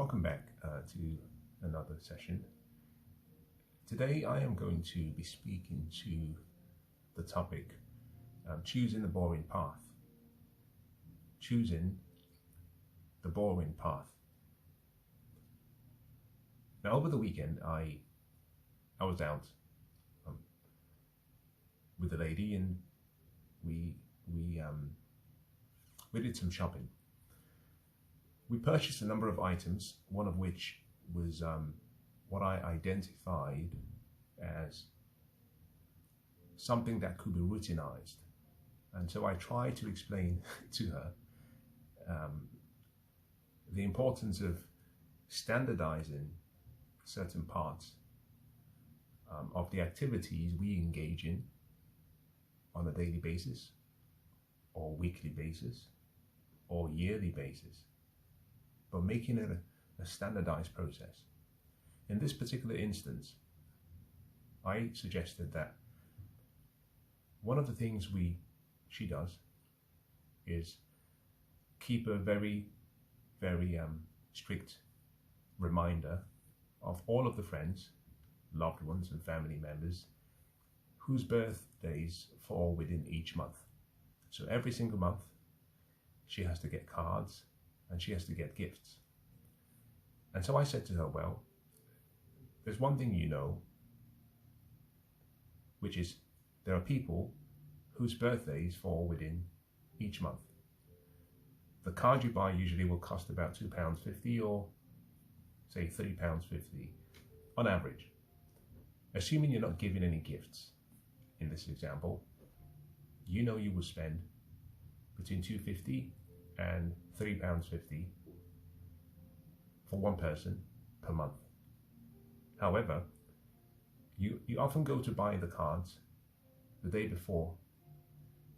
Welcome back to another session. Today I am going to be speaking to the topic choosing the boring path. Choosing the boring path. Now over the weekend I was out with a lady and we did some shopping. We purchased a number of items, one of which was what I identified as something that could be routinized. And so I tried to explain to her the importance of standardizing certain parts of the activities we engage in on a daily basis, or weekly basis, or yearly basis, but making it a standardized process. In this particular instance, I suggested that one of the things she does is keep a very strict reminder of all of the friends, loved ones and family members whose birthdays fall within each month. So every single month she has to get cards and she has to get gifts. And so I said to her, well, there's one thing you know, which is there are people whose birthdays fall within each month. The card you buy usually will cost about £2.50 or say £3.50 on average. Assuming you're not giving any gifts, in this example, you know you will spend between £2.50 and £3.50 for one person per month. However, you often go to buy the cards the day before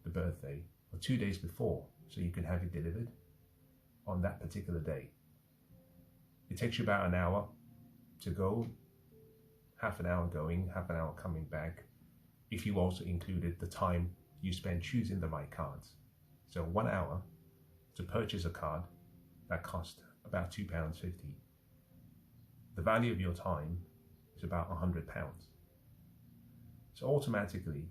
the birthday or 2 days before, so you can have it delivered on that particular day. It takes you about an hour to go, half an hour going, half an hour coming back, if you also included the time you spend choosing the right cards. So 1 hour to purchase a card that cost about £2.50. The value of your time is about £100. So automatically,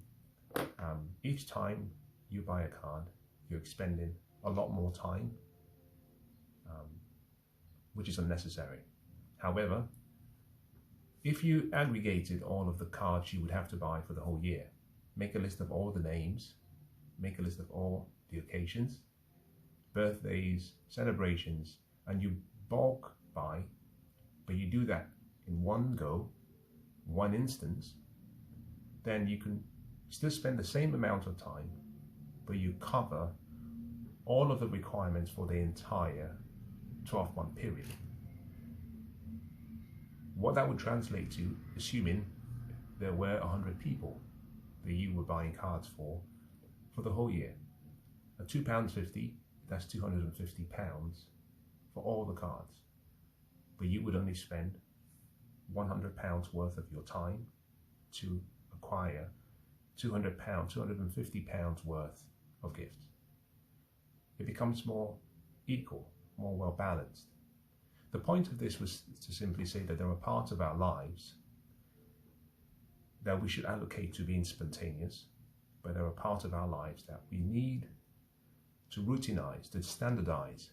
each time you buy a card, you're expending a lot more time, which is unnecessary. However, if you aggregated all of the cards you would have to buy for the whole year, make a list of all the names, make a list of all the occasions, birthdays, celebrations, and you bulk buy, but you do that in one go, one instance, then you can still spend the same amount of time, but you cover all of the requirements for the entire 12-month period. What that would translate to, assuming there were 100 people that you were buying cards for the whole year. At £2.50, that's £250 for all the cards. But you would only spend £100 worth of your time to acquire £200, £250 worth of gifts. It becomes more equal, more well balanced. The point of this was to simply say that there are parts of our lives that we should allocate to being spontaneous, but there are parts of our lives that we need to routinize, to standardize,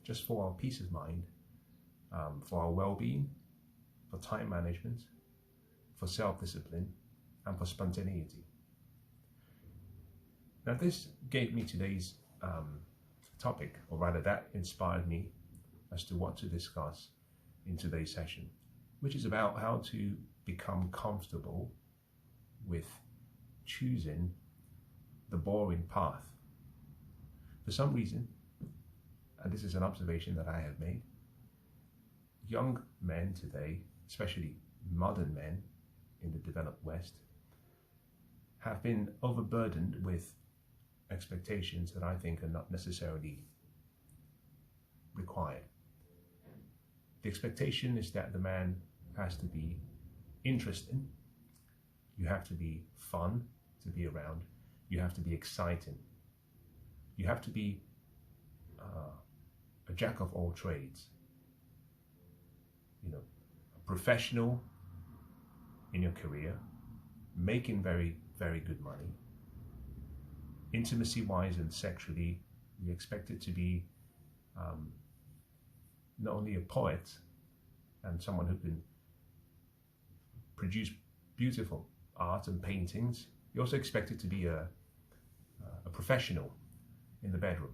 just for our peace of mind, for our well-being, for time management, for self-discipline, and for spontaneity. Now this gave me today's topic, or rather that inspired me as to what to discuss in today's session, which is about how to become comfortable with choosing the boring path. For some reason, and this is an observation that I have made, young men today, especially modern men in the developed West, have been overburdened with expectations that I think are not necessarily required. The expectation is that the man has to be interesting, you have to be fun to be around, you have to be exciting, you have to be a jack of all trades. a professional in your career, making very, very good money. Intimacy-wise and sexually, you expect it to be not only a poet and someone who can produce beautiful art and paintings, you also expect it to be a professional in the bedroom.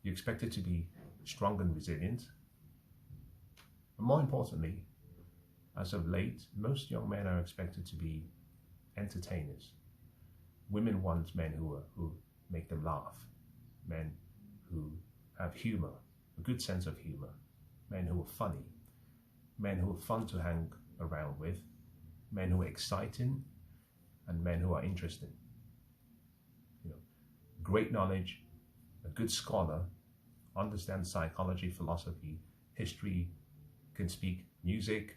You expect it to be strong and resilient. And more importantly, as of late, most young men are expected to be entertainers. Women want men who make them laugh, men who have humor, a good sense of humor, men who are funny, men who are fun to hang around with, men who are exciting, and men who are interesting. Great knowledge, a good scholar, understands psychology, philosophy, history, can speak music,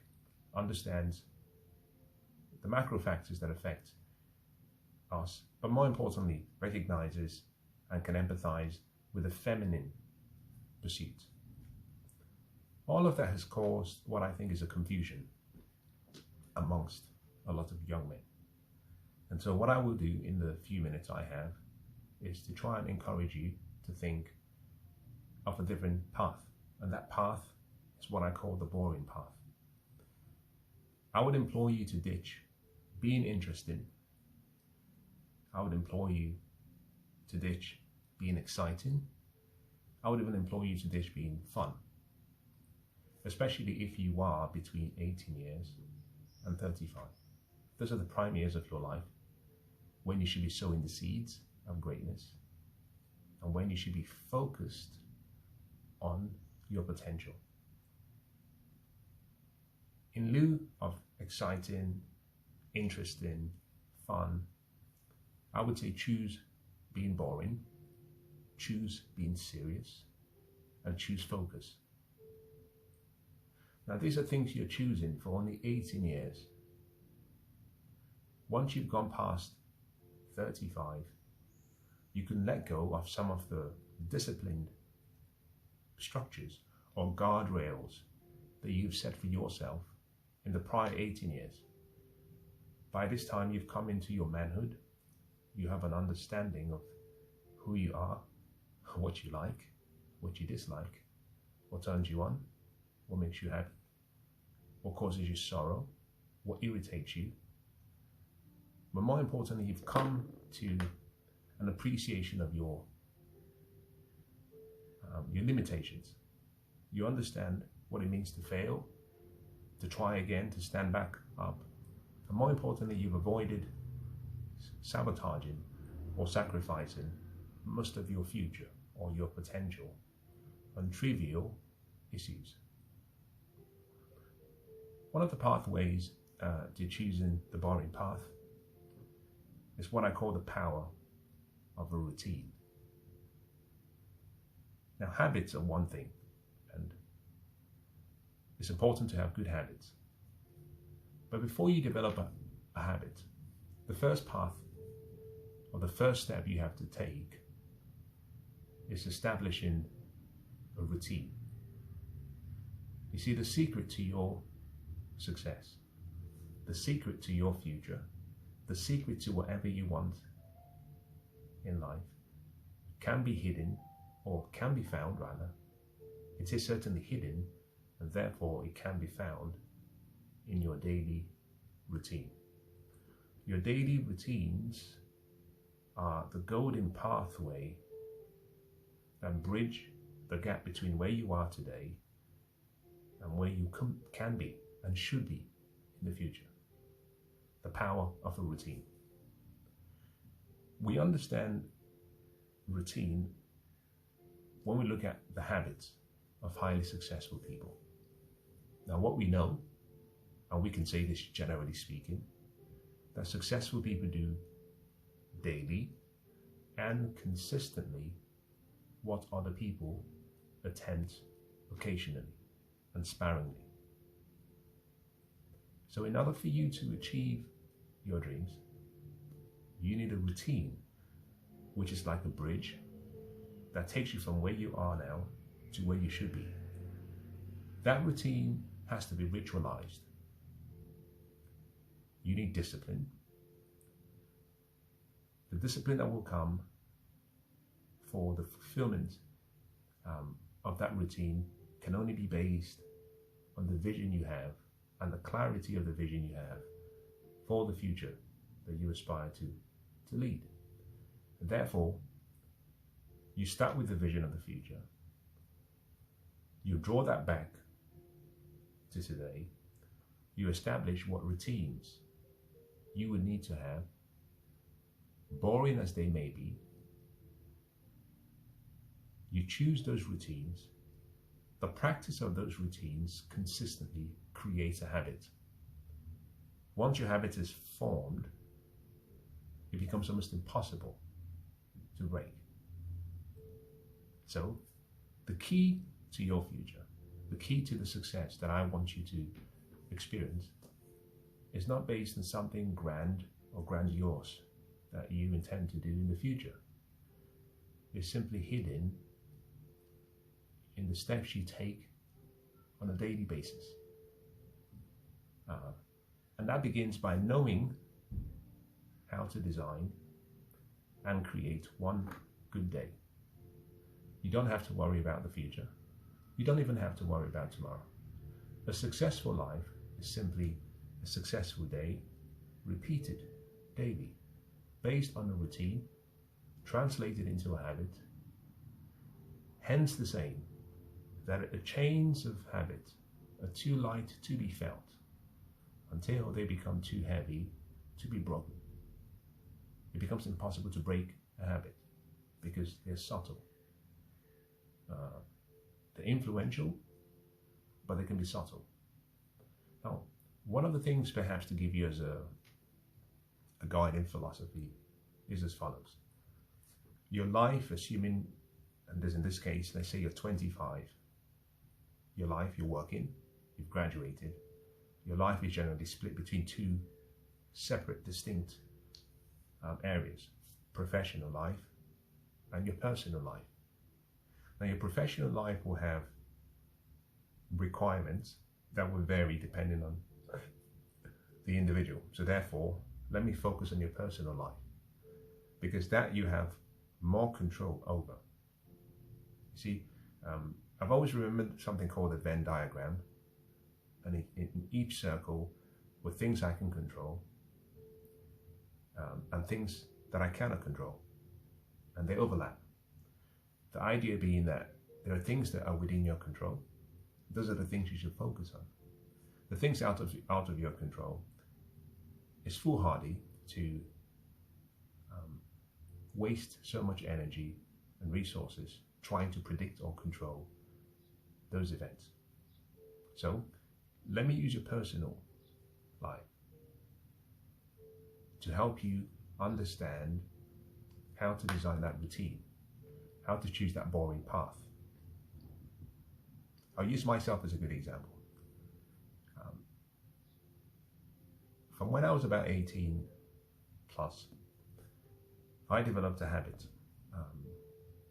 understands the macro factors that affect us, but more importantly, recognizes and can empathize with a feminine pursuit. All of that has caused what I think is a confusion amongst a lot of young men. And so what I will do in the few minutes I have is to try and encourage you to think of a different path. And that path is what I call the boring path. I would implore you to ditch being interested. I would implore you to ditch being exciting. I would even implore you to ditch being fun, especially if you are between 18 years and 35. Those are the prime years of your life when you should be sowing the seeds of greatness and when you should be focused on your potential. In lieu of exciting, interesting, fun, I would say choose being boring, choose being serious, and choose focus. Now, these are things you're choosing for only 18 years. Once you've gone past 35, you can let go of some of the disciplined structures or guardrails that you've set for yourself in the prior 18 years. By this time, you've come into your manhood. You have an understanding of who you are, what you like, what you dislike, what turns you on, what makes you happy, what causes you sorrow, what irritates you. But more importantly, you've come to an appreciation of your limitations. You understand what it means to fail, to try again, to stand back up. And more importantly, you've avoided sabotaging or sacrificing most of your future or your potential on trivial issues. One of the pathways to choosing the boring path is what I call the power of a routine. Now, habits are one thing, and it's important to have good habits. But before you develop a habit, the first path or the first step you have to take is establishing a routine. You see, the secret to your success, the secret to your future, the secret to whatever you want in life can be hidden, or can be found rather. It is certainly hidden, and therefore it can be found in your daily routine. Your daily routines are the golden pathway that bridge the gap between where you are today and where you can be and should be in the future. The power of a routine. We understand routine when we look at the habits of highly successful people. Now, what we know, and we can say this generally speaking, that successful people do daily and consistently what other people attempt occasionally and sparingly. So in order for you to achieve your dreams, you need a routine, which is like a bridge that takes you from where you are now to where you should be. That routine has to be ritualized. You need discipline. The discipline that will come for the fulfillment of that routine can only be based on the vision you have and the clarity of the vision you have for the future that you aspire to lead. And therefore, you start with the vision of the future. You draw that back to today. You establish what routines you would need to have, boring as they may be. You choose those routines. The practice of those routines consistently creates a habit. Once your habit is formed, it becomes almost impossible to break. So, the key to your future, the key to the success that I want you to experience is not based on something grand or grandiose that you intend to do in the future. It's simply hidden in the steps you take on a daily basis. And that begins by knowing how to design and create one good day. You don't have to worry about the future. You don't even have to worry about tomorrow. A successful life is simply a successful day, repeated daily, based on a routine, translated into a habit. Hence the saying that the chains of habit are too light to be felt until they become too heavy to be broken. It becomes impossible to break a habit because they're subtle. They're influential, but they can be subtle. Now, one of the things perhaps to give you as a guiding philosophy is as follows. Your life, assuming, and in this case, let's say you're 25, your life, you're working, you've graduated, your life is generally split between two separate, distinct areas, professional life and your personal life. Now, your professional life will have requirements that will vary depending on the individual. So therefore, let me focus on your personal life, because that you have more control over. You see, I've always remembered something called a Venn diagram, and in each circle were things I can control and things that I cannot control, and they overlap. The idea being that there are things that are within your control. Those are the things you should focus on. The things out of your control, it's foolhardy to waste so much energy and resources trying to predict or control those events. So let me use your personal life to help you understand how to design that routine, how to choose that boring path. I'll use myself as a good example. From when I was about 18 plus, I developed a habit.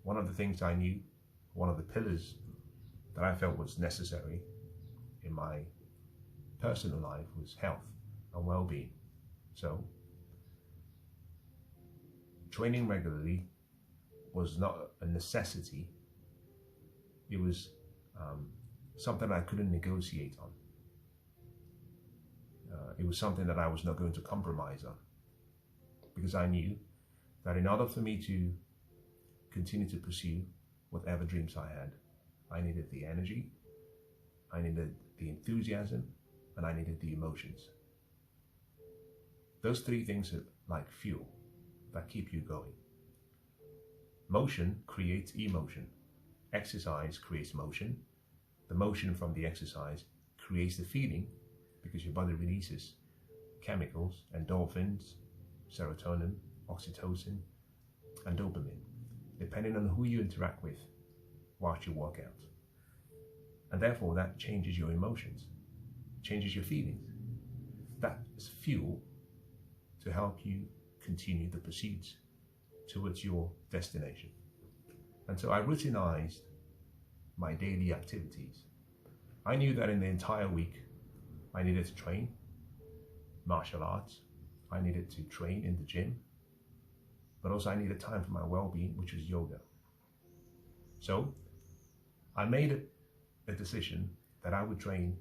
One of the things I knew, one of the pillars that I felt was necessary in my personal life was health and well-being. So, training regularly was not a necessity. It was something I couldn't negotiate on. It was something that I was not going to compromise on, because I knew that in order for me to continue to pursue whatever dreams I had, I needed the energy, I needed the enthusiasm, and I needed the emotions. Those three things are like fuel that keep you going. Motion creates emotion. Exercise creates motion. The motion from the exercise creates the feeling, because your body releases chemicals, endorphins, serotonin, oxytocin, and dopamine, depending on who you interact with whilst you work out. And therefore, that changes your emotions, changes your feelings. That's fuel to help you continue the pursuits towards your destination. And so I routinized my daily activities. I knew that in the entire week, I needed to train martial arts. I needed to train in the gym, but also I needed time for my well-being, which was yoga. So I made a decision that I would train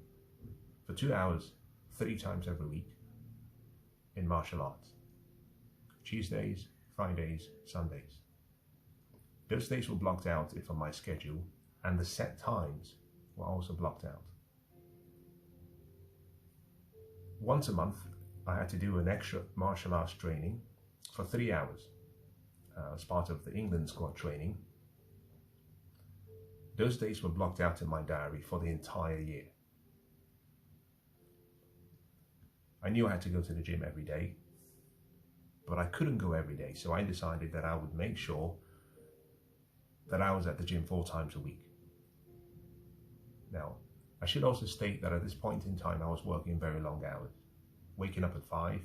for 2 hours, 3 times every week in martial arts. Tuesdays, Fridays, Sundays. Those days were blocked out from my schedule, and the set times were also blocked out. Once a month, I had to do an extra martial arts training for 3 hours as part of the England squad training. Those days were blocked out in my diary for the entire year. I knew I had to go to the gym every day, but I couldn't go every day, so I decided that I would make sure that I was at the gym 4 times a week. Now, I should also state that at this point in time, I was working very long hours, waking up at 5,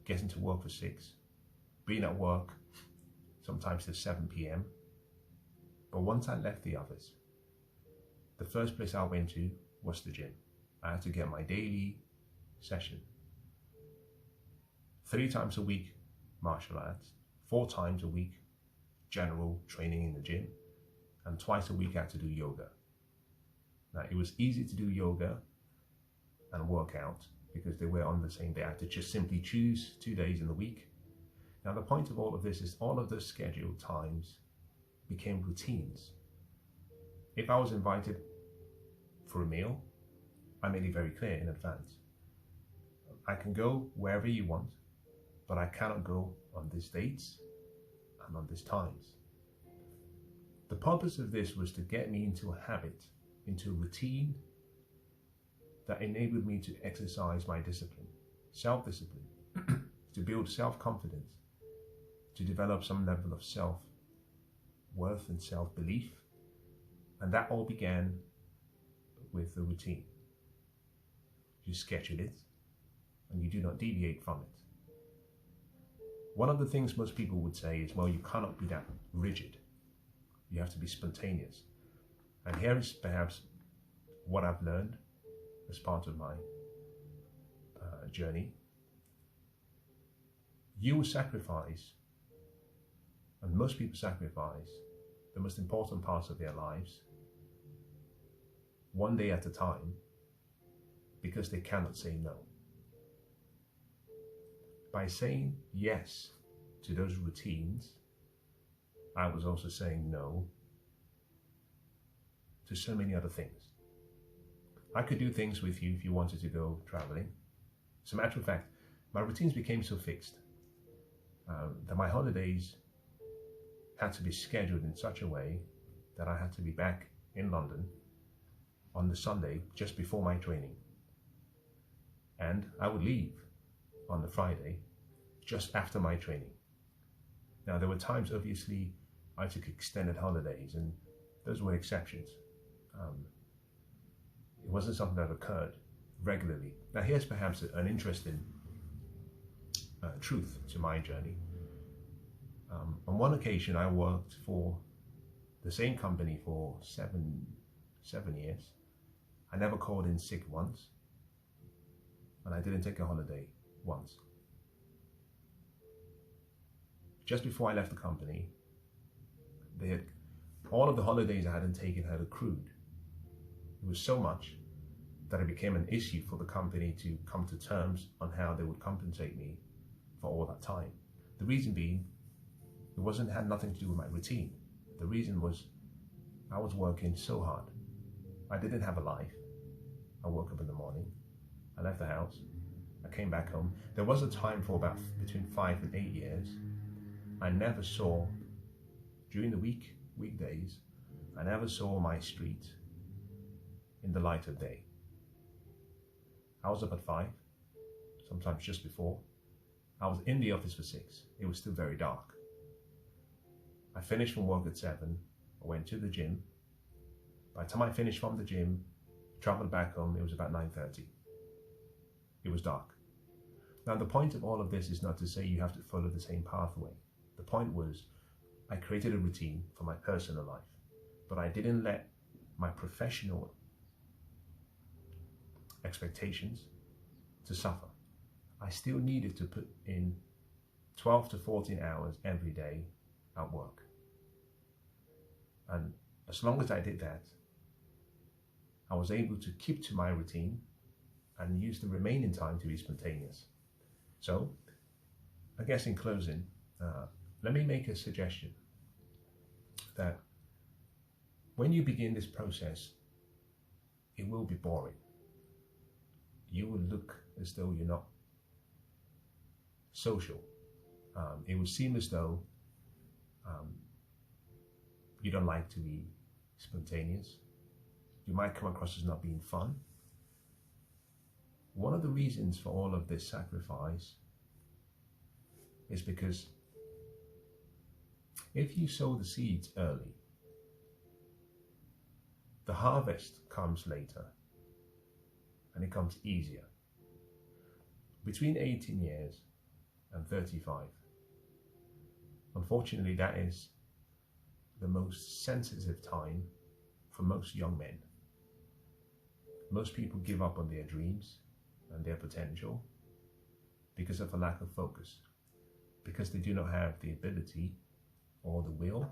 getting to work for 6, being at work sometimes till 7 p.m. But once I left the office, the first place I went to was the gym. I had to get my daily session. 3 times a week, martial arts, 4 times a week, general training in the gym, and twice a week I had to do yoga. Now, it was easy to do yoga and work out because they were on the same day. I had to just simply choose 2 days in the week. Now, the point of all of this is all of those scheduled times became routines. If I was invited for a meal, I made it very clear in advance. I can go wherever you want, but I cannot go on these dates and on these times. The purpose of this was to get me into a habit, into a routine that enabled me to exercise my discipline, self-discipline, to build self-confidence, to develop some level of self-worth and self-belief. And that all began with the routine. You schedule it and you do not deviate from it. One of the things most people would say is, well, you cannot be that rigid. You have to be spontaneous. And here is perhaps what I've learned as part of my journey. You will sacrifice, and most people sacrifice, the most important parts of their lives one day at a time because they cannot say no. By saying yes to those routines, I was also saying no to so many other things. I could do things with you if you wanted to go traveling. As a matter of fact, my routines became so fixed that my holidays had to be scheduled in such a way that I had to be back in London on the Sunday just before my training. And I would leave on the Friday just after my training. Now, there were times, obviously, I took extended holidays, and those were exceptions. It wasn't something that occurred regularly. Now, here's perhaps an interesting truth to my journey. On one occasion, I worked for the same company for seven years. I never called in sick once, and I didn't take a holiday once. Just before I left the company, all of the holidays I hadn't taken had accrued. It was so much that it became an issue for the company to come to terms on how they would compensate me for all that time. The reason being, it had nothing to do with my routine. The reason was I was working so hard. I didn't have a life. I woke up in the morning, I left the house, I came back home. There was a time for about between 5 and 8 years, I never saw, during the weekdays, I never saw my street in the light of day. I was up at 5, sometimes just before. I was in the office for 6. It was still very dark. I finished from work at 7. I went to the gym. By the time I finished from the gym, traveled back home, it was about 9:30. It was dark. Now, the point of all of this is not to say you have to follow the same pathway. The point was, I created a routine for my personal life, but I didn't let my professional expectations to suffer. I still needed to put in 12 to 14 hours every day at work. And as long as I did that, I was able to keep to my routine and use the remaining time to be spontaneous. So, I guess in closing, let me make a suggestion that when you begin this process, it will be boring. You will look as though you're not social. It will seem as though you don't like to be spontaneous. You might come across as not being fun. One of the reasons for all of this sacrifice is because if you sow the seeds early, the harvest comes later, and it comes easier. Between 18 years and 35, unfortunately, that is the most sensitive time for most young men. Most people give up on their dreams and their potential because of a lack of focus, because they do not have the ability or the will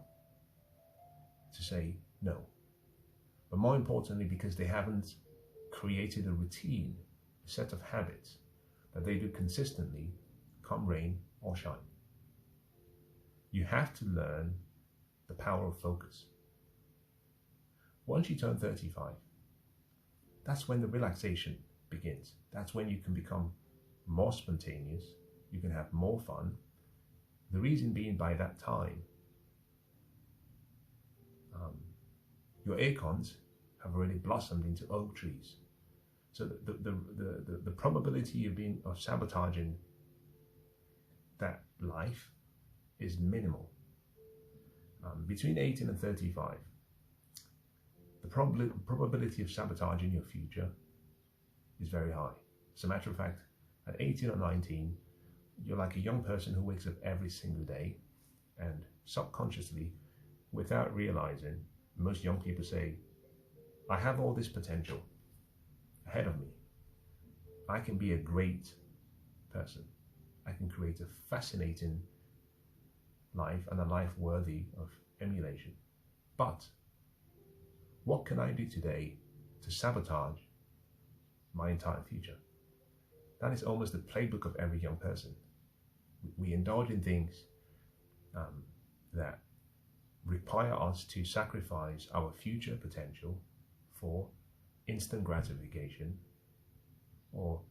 to say no. But more importantly, because they haven't created a routine, a set of habits that they do consistently, come rain or shine. You have to learn the power of focus. Once you turn 35, that's when the relaxation begins. That's when you can become more spontaneous, you can have more fun. The reason being, by that time, your acorns have already blossomed into oak trees. So the probability of sabotaging that life is minimal. Between 18 and 35, the probability of sabotaging your future is very high. As a matter of fact, at 18 or 19, you're like a young person who wakes up every single day, and subconsciously, without realizing, most young people say, I have all this potential ahead of me. I can be a great person. I can create a fascinating life and a life worthy of emulation. But what can I do today to sabotage my entire future? That is almost the playbook of every young person. We indulge in things that require us to sacrifice our future potential for instant gratification or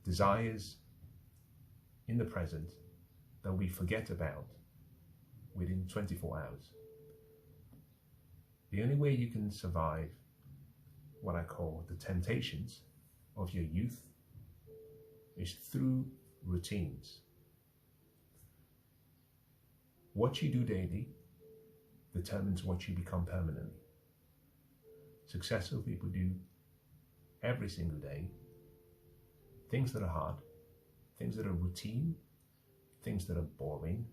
desires in the present that we forget about within 24 hours. The only way you can survive what I call the temptations of your youth is through routines. What you do daily determines what you become permanently. Successful people do every single day things that are hard, things that are routine, things that are boring,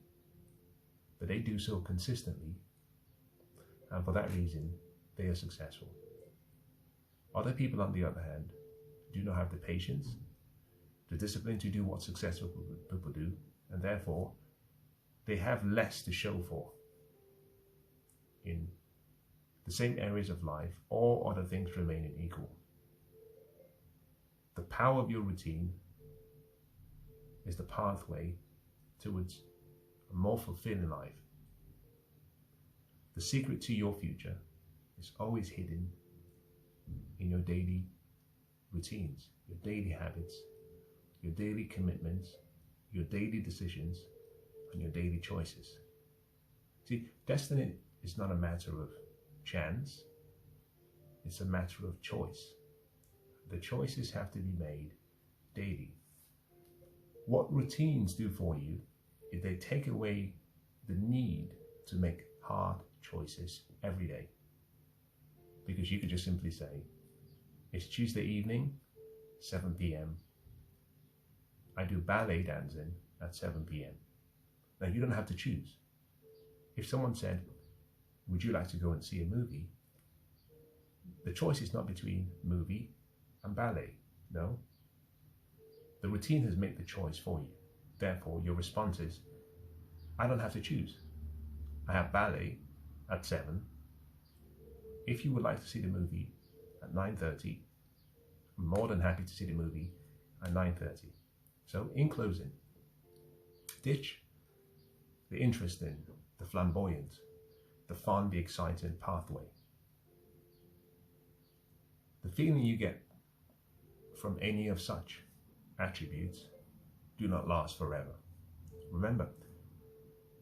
but they do so consistently, and for that reason they are successful. Other people, on the other hand, do not have the patience, the discipline to do what successful people do, and therefore they have less to show for in the same areas of life, all other things remaining equal. The power of your routine is the pathway towards a more fulfilling life. The secret to your future is always hidden in your daily routines, your daily habits, your daily commitments, your daily decisions, and your daily choices. See, destiny is not a matter of chance, it's a matter of choice. The choices have to be made daily. What routines do for you is they take away the need to make hard choices every day. Because you could just simply say, it's Tuesday evening, 7 p.m. I do ballet dancing at 7 p.m. Now you don't have to choose. If someone said, would you like to go and see a movie? The choice is not between movie and ballet. No. The routine has made the choice for you. Therefore, your response is, I don't have to choose. I have ballet at 7. If you would like to see the movie at 9:30, I'm more than happy to see the movie at 9:30. So, in closing, ditch the interest in the flamboyant, the fun, the exciting pathway. The feeling you get from any of such attributes do not last forever. Remember,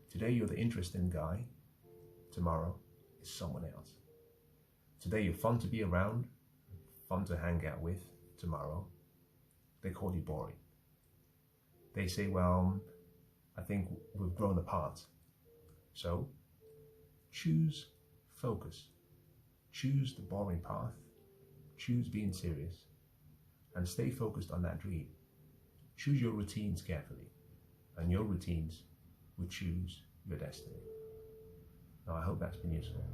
today you're the interesting guy, tomorrow is someone else. Today you're fun to be around, fun to hang out with, tomorrow they call you boring. They say, well, I think we've grown apart. So choose focus, choose the boring path, choose being serious, and stay focused on that dream. Choose your routines carefully, and your routines will choose your destiny. Now, I hope that's been useful.